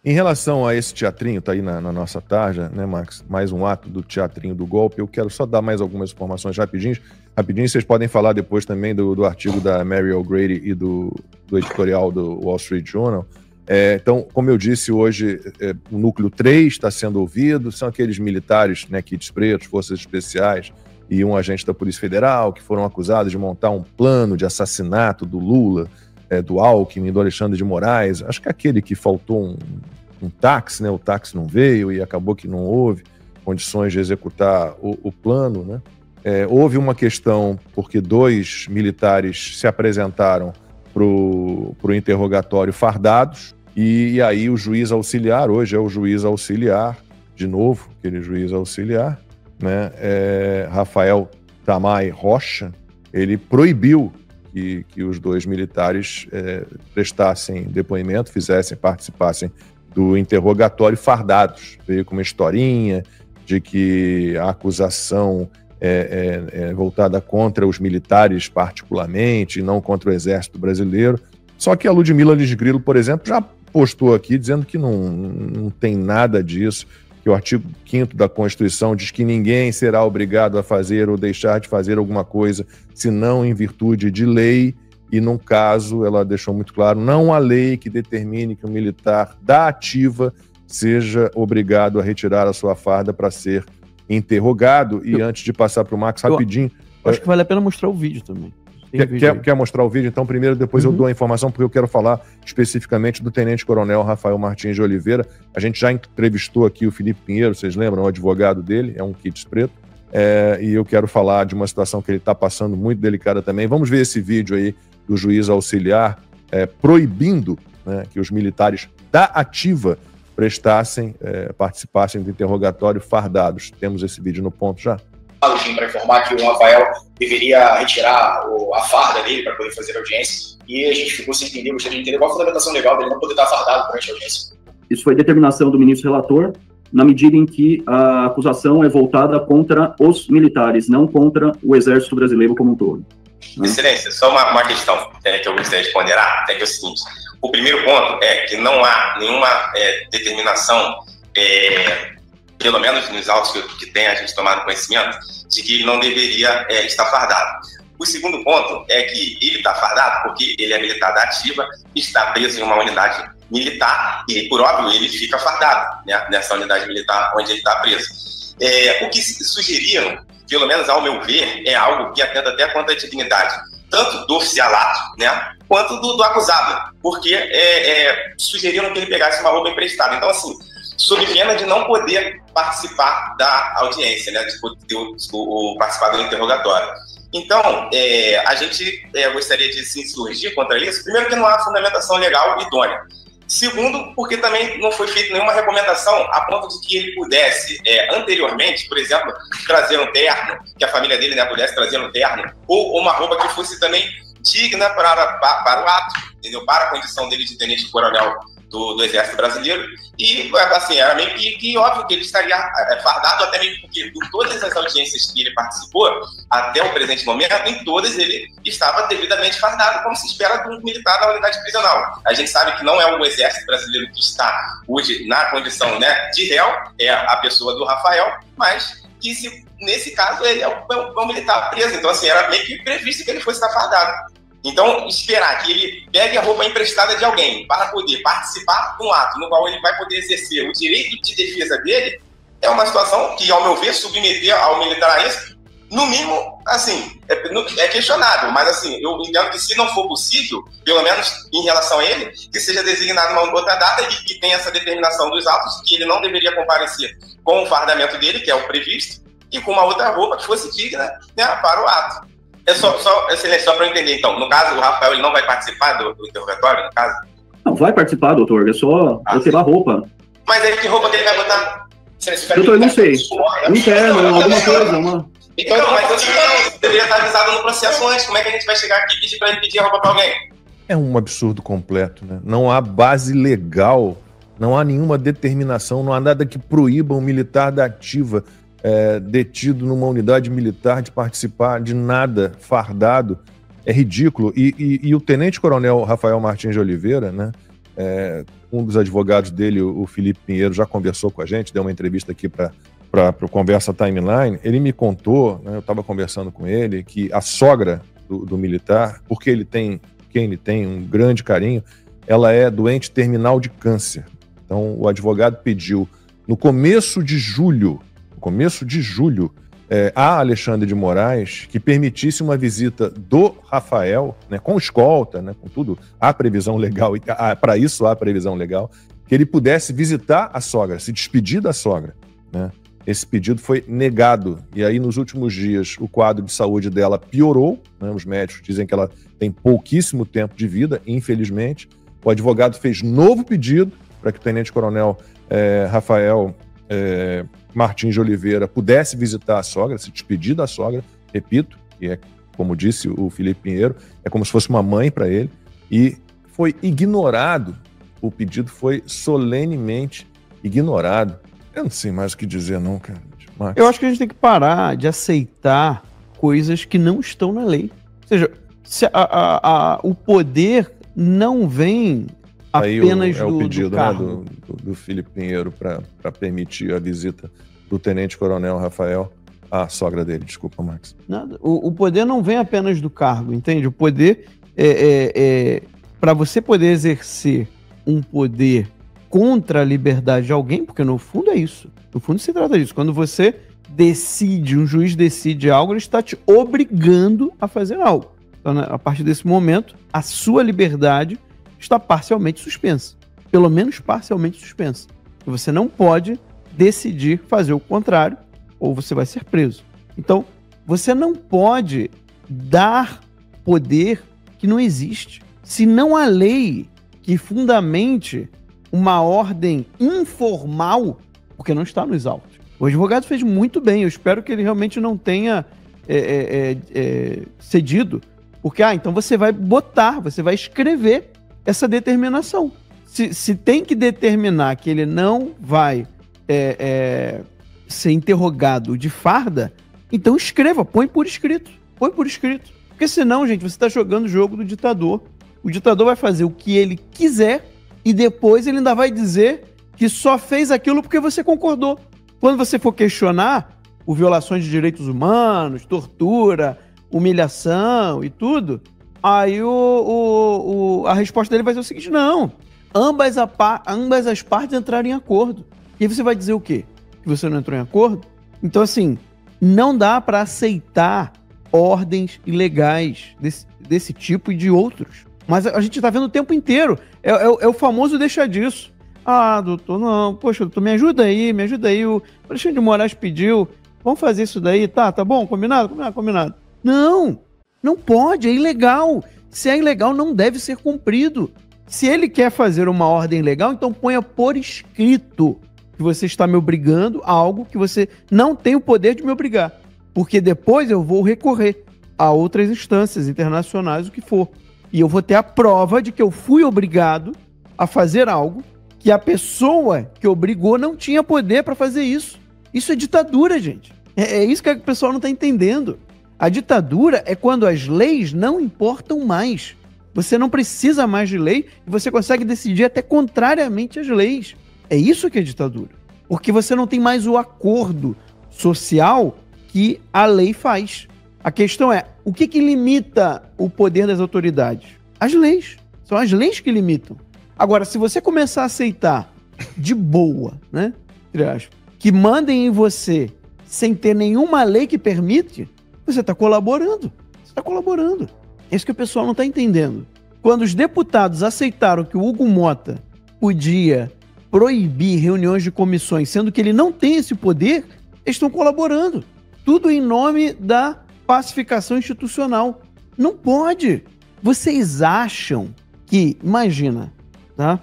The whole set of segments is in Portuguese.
Em relação a esse teatrinho, tá aí na nossa tarja, né, Max? Mais um ato do teatrinho do golpe. Eu quero só dar mais algumas informações rapidinho. Vocês podem falar depois também do artigo da Mary O'Grady e do editorial do Wall Street Journal. Então, como eu disse hoje, o núcleo 3 está sendo ouvido, são aqueles militares, né, kits pretos, forças especiais e um agente da Polícia Federal que foram acusados de montar um plano de assassinato do Lula, do Alckmin, do Alexandre de Moraes. Acho que aquele que faltou um táxi, né? O táxi não veio e acabou que não houve condições de executar o plano, né? Houve uma questão porque 2 militares se apresentaram para o interrogatório fardados e aí o juiz auxiliar, hoje é o juiz auxiliar, de novo, aquele juiz auxiliar, né? Rafael Tamay Rocha, ele proibiu que os 2 militares prestassem depoimento, participassem do interrogatório fardados. Veio com uma historinha de que a acusação é voltada contra os militares particularmente, e não contra o Exército Brasileiro. Só que a Ludmila Lisgrilo, por exemplo, já postou aqui dizendo que não tem nada disso, que o artigo 5º da Constituição diz que ninguém será obrigado a fazer ou deixar de fazer alguma coisa, senão em virtude de lei, e num caso, ela deixou muito claro, não há lei que determine que um militar da ativa seja obrigado a retirar a sua farda para ser interrogado. E antes de passar para o Max, rapidinho... Acho que vale a pena mostrar o vídeo também. Quer mostrar o vídeo? Então, primeiro, depois eu dou a informação, porque eu quero falar especificamente do Tenente-Coronel Rafael Martins de Oliveira. A gente já entrevistou aqui o Felipe Pinheiro, vocês lembram? O advogado dele, é um kits preto. E eu quero falar de uma situação que ele está passando muito delicada também. Vamos ver esse vídeo aí do juiz auxiliar proibindo, né, que os militares da ativa participassem do interrogatório fardados. Temos esse vídeo no ponto já? Para informar que o Rafael deveria retirar a farda dele para poder fazer a audiência, e a gente ficou sem entender, gostaria de entender qual a fundamentação legal dele não poder estar fardado durante a audiência. Isso foi determinação do ministro relator, na medida em que a acusação é voltada contra os militares, não contra o Exército Brasileiro como um todo. Excelência, só uma questão que eu gostaria de ponderar, é o seguinte: o primeiro ponto é que não há nenhuma determinação, pelo menos nos autos que tem a gente tomado conhecimento, de que ele não deveria estar fardado. O segundo ponto é que ele está fardado porque ele é militar da ativa, está preso em uma unidade militar e, por óbvio, ele fica fardado, né, nessa unidade militar onde ele está preso. O que sugeriram, pelo menos ao meu ver, é algo que atenta até contra a dignidade, tanto do oficialato, né, quanto do acusado, porque sugeriram que ele pegasse uma roupa emprestada. Então, assim, sob pena de não poder participar da audiência, né, de poder participar do interrogatório. Então, a gente gostaria de se insurgir contra isso. Primeiro, que não há fundamentação legal idônea. Segundo, porque também não foi feita nenhuma recomendação a ponto de que ele pudesse, anteriormente, por exemplo, trazer um terno, que a família dele, né, pudesse trazer um terno, ou uma roupa que fosse também digna para o ato, entendeu? Para a condição dele de tenente-coronel do Exército Brasileiro. E, assim, era meio que óbvio que ele estaria fardado, até mesmo porque por todas as audiências que ele participou, até o presente momento, em todas ele estava devidamente fardado, como se espera de um militar da unidade prisional. A gente sabe que não é o Exército Brasileiro que está hoje na condição, né, de réu, é a pessoa do Rafael, mas que nesse caso ele é um militar preso. Então, assim, era meio que previsto que ele fosse estar fardado. Então, esperar que ele pegue a roupa emprestada de alguém para poder participar de um ato no qual ele vai poder exercer o direito de defesa dele é uma situação que, ao meu ver, submeter ao militar a isso, no mínimo, assim, é questionável. Mas, assim, eu entendo que se não for possível, pelo menos em relação a ele, que seja designada uma outra data e que tenha essa determinação dos autos, que ele não deveria comparecer com o fardamento dele, que é o previsto, e com uma outra roupa que fosse digna, né, para o ato. Excelência, só para eu entender, então, no caso, o Rafael ele não vai participar do interrogatório, no caso? Não, vai participar, doutor, é só retirar a roupa. Mas aí que roupa que ele vai botar? Doutor, eu não sei. Não quero, alguma coisa, uma... Então, mas eu deveria estar avisado no processo antes. Como é que a gente vai chegar aqui e pedir para ele pedir a roupa para alguém? É um absurdo completo, né? Não há base legal, não há nenhuma determinação, não há nada que proíba um militar da ativa detido numa unidade militar de participar de nada fardado. É ridículo. E o tenente-coronel Rafael Martins de Oliveira, né, um dos advogados dele, o Felipe Pinheiro, já conversou com a gente, deu uma entrevista aqui para o Conversa Timeline. Ele me contou, né, eu estava conversando com ele, que a sogra do militar, porque ele tem um grande carinho, ela é doente terminal de câncer. Então, o advogado pediu, no começo de julho, a Alexandre de Moraes que permitisse uma visita do Rafael, né, com escolta, né, com tudo, há previsão legal, para isso há previsão legal, que ele pudesse visitar a sogra, se despedir da sogra, né? Esse pedido foi negado, e aí nos últimos dias o quadro de saúde dela piorou, né? Os médicos dizem que ela tem pouquíssimo tempo de vida, infelizmente. O advogado fez novo pedido para que o tenente-coronel Rafael Martins de Oliveira pudesse visitar a sogra, se despedir da sogra, repito, que é, como disse o Felipe Pinheiro, é como se fosse uma mãe para ele, e foi ignorado, o pedido foi solenemente ignorado. Eu não sei mais o que dizer não, cara. Max. Eu acho que a gente tem que parar de aceitar coisas que não estão na lei. Ou seja, se o poder não vem apenas do o pedido, do cargo. Né, do Felipe Pinheiro para permitir a visita do tenente-coronel Rafael à sogra dele. Desculpa, Max. Nada. O poder não vem apenas do cargo, entende? O poder para você poder exercer um poder contra a liberdade de alguém, porque no fundo é isso. No fundo se trata disso. Quando você decide, um juiz decide algo, ele está te obrigando a fazer algo. Então, a partir desse momento, a sua liberdade está parcialmente suspensa. Pelo menos parcialmente suspensa. Você não pode decidir fazer o contrário, ou você vai ser preso. Então, você não pode dar poder que não existe. Se não há lei que fundamente uma ordem informal, porque não está nos autos. O advogado fez muito bem, eu espero que ele realmente não tenha cedido, porque, então você vai escrever essa determinação. Se tem que determinar que ele não vai ser interrogado de farda, então escreva, põe por escrito. Porque senão, gente, você está jogando o jogo do ditador. O ditador vai fazer o que ele quiser e depois ele ainda vai dizer que só fez aquilo porque você concordou. Quando você for questionar por violações de direitos humanos, tortura, humilhação e tudo, aí a resposta dele vai ser o seguinte: não, ambas as partes entraram em acordo. E aí você vai dizer o quê? Que você não entrou em acordo? Então, assim, não dá para aceitar ordens ilegais desse tipo e de outros. Mas a gente tá vendo o tempo inteiro. É o famoso deixa disso. Ah, doutor, não. Poxa, doutor, me ajuda aí. O Alexandre de Moraes pediu. Vamos fazer isso daí. Tá bom? Combinado? Não pode. É ilegal. Se é ilegal, não deve ser cumprido. Se ele quer fazer uma ordem legal, então ponha por escrito que você está me obrigando a algo que você não tem o poder de me obrigar. Porque depois eu vou recorrer a outras instâncias internacionais, o que for. E eu vou ter a prova de que eu fui obrigado a fazer algo que a pessoa que obrigou não tinha poder para fazer isso. Isso é ditadura, gente. É isso que o pessoal não está entendendo. A ditadura é quando as leis não importam mais. Você não precisa mais de lei e você consegue decidir até contrariamente às leis. É isso que é ditadura. Porque você não tem mais o acordo social que a lei faz. A questão é, o que que limita o poder das autoridades? As leis. São as leis que limitam. Agora, se você começar a aceitar de boa, né, que mandem em você sem ter nenhuma lei que permite, você está colaborando. É isso que o pessoal não está entendendo. Quando os deputados aceitaram que o Hugo Mota podia proibir reuniões de comissões, sendo que ele não tem esse poder, eles estão colaborando. Tudo em nome da pacificação institucional. Não pode. Vocês acham que, imagina, tá?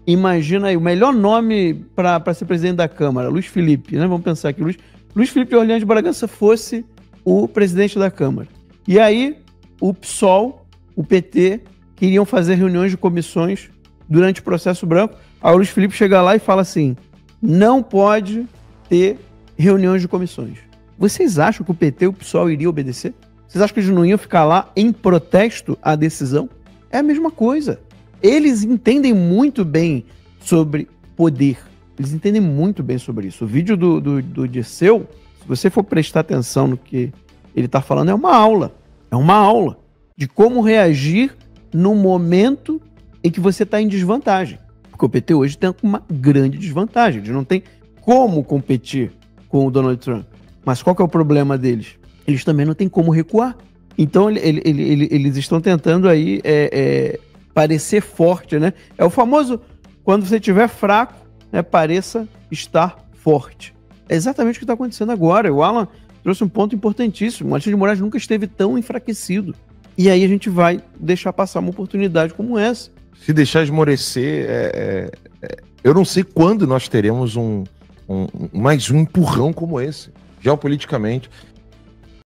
Imagina aí, o melhor nome para ser presidente da Câmara, Luiz Felipe, né? Vamos pensar que Luiz Felipe de Orleans de Bragança fosse o presidente da Câmara. E aí, o PSOL, o PT, queriam fazer reuniões de comissões durante o processo branco. Aí o Luiz Felipe chega lá e fala assim, não pode ter reuniões de comissões. Vocês acham que o PT e o PSOL iriam obedecer? Vocês acham que eles não iam ficar lá em protesto à decisão? É a mesma coisa. eles entendem muito bem sobre poder. Eles entendem muito bem sobre isso. O vídeo do Dirceu, se você for prestar atenção no que ele está falando, é uma aula. É uma aula de como reagir no momento em que você está em desvantagem. Porque o PT hoje tem uma grande desvantagem. Eles não tem como competir com o Donald Trump. Mas qual que é o problema deles? Eles também não têm como recuar. Então eles estão tentando aí parecer forte, né? É o famoso, quando você estiver fraco, né, pareça estar forte. É exatamente o que está acontecendo agora. O Alan trouxe um ponto importantíssimo. O Alexandre de Moraes nunca esteve tão enfraquecido. E aí a gente vai deixar passar uma oportunidade como essa. Se deixar esmorecer, eu não sei quando nós teremos mais um empurrão como esse, geopoliticamente.